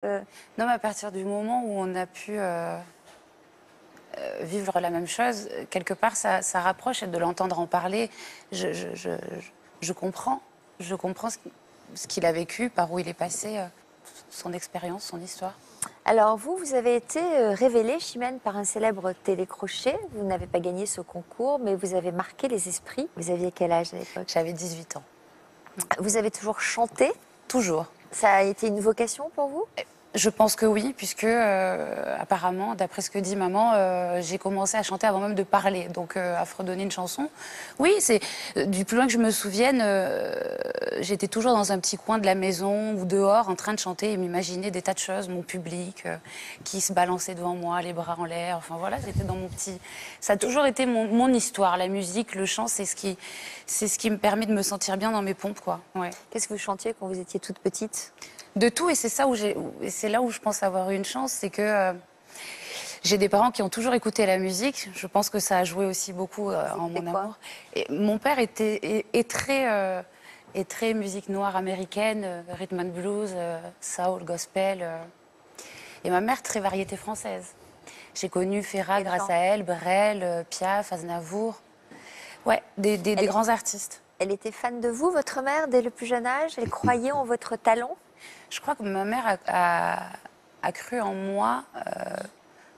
Non, mais à partir du moment où on a pu vivre la même chose, quelque part, ça rapproche et de l'entendre en parler. Je, je, je, je comprends. Je comprends ce qu'il a vécu, par où il est passé, son expérience, son histoire. Alors vous avez été révélée, Chimène, par un célèbre télécrochet. Vous n'avez pas gagné ce concours, mais vous avez marqué les esprits. Vous aviez quel âge à l'époque? J'avais 18 ans. Vous avez toujours chanté? Toujours. Ça a été une vocation pour vous? Je pense que oui, puisque apparemment, d'après ce que dit maman, j'ai commencé à chanter avant même de parler, donc à fredonner une chanson. Oui, c'est du plus loin que je me souvienne, j'étais toujours dans un petit coin de la maison ou dehors en train de chanter et m'imaginer des tas de choses, mon public qui se balançait devant moi, les bras en l'air. Enfin voilà, j'étais dans mon petit. Ça a toujours été mon histoire, la musique, le chant, c'est ce qui me permet de me sentir bien dans mes pompes, quoi. Ouais. Qu'est-ce que vous chantiez quand vous étiez toute petite? De tout, et c'est ça c'est là où je pense avoir eu une chance, c'est que j'ai des parents qui ont toujours écouté la musique. Je pense que ça a joué aussi beaucoup en mon amour. Et mon père est très musique noire américaine, rhythm and blues, soul, gospel, et ma mère très variété française. J'ai connu Ferrat grâce à elle, Brel, Piaf, Aznavour. Ouais, des grands artistes. Elle était fan de vous, votre mère, dès le plus jeune âge? Elle croyait en votre talent? Je crois que ma mère a cru en moi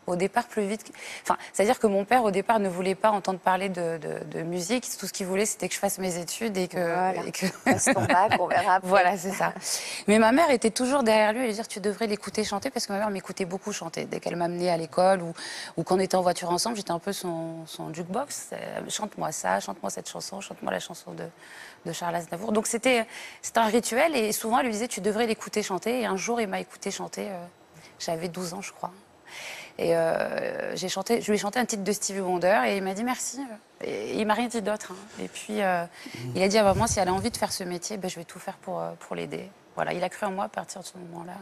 au départ plus vite. Enfin, c'est-à-dire que mon père, au départ, ne voulait pas entendre parler de musique. Tout ce qu'il voulait, c'était que je fasse mes études et que... Voilà. Et que... Passe ton bac, on verra après. Voilà, c'est ça. Mais ma mère était toujours derrière lui à lui dire, tu devrais l'écouter chanter, parce que ma mère m'écoutait beaucoup chanter. Dès qu'elle m'amenait à l'école ou quand on était en voiture ensemble, j'étais un peu son jukebox. Chante-moi ça, chante-moi cette chanson, chante-moi la chanson de Charles Aznavour. Donc c'était un rituel, et souvent elle lui disait, tu devrais l'écouter chanter. Et un jour, il m'a écouté chanter. J'avais 12 ans, je crois. Et je lui ai chanté un titre de Stevie Wonder et il m'a dit merci. Et il m'a rien dit d'autre, hein. Et puis il a dit à maman, si elle a envie de faire ce métier, ben, je vais tout faire pour l'aider. Voilà, il a cru en moi à partir de ce moment-là.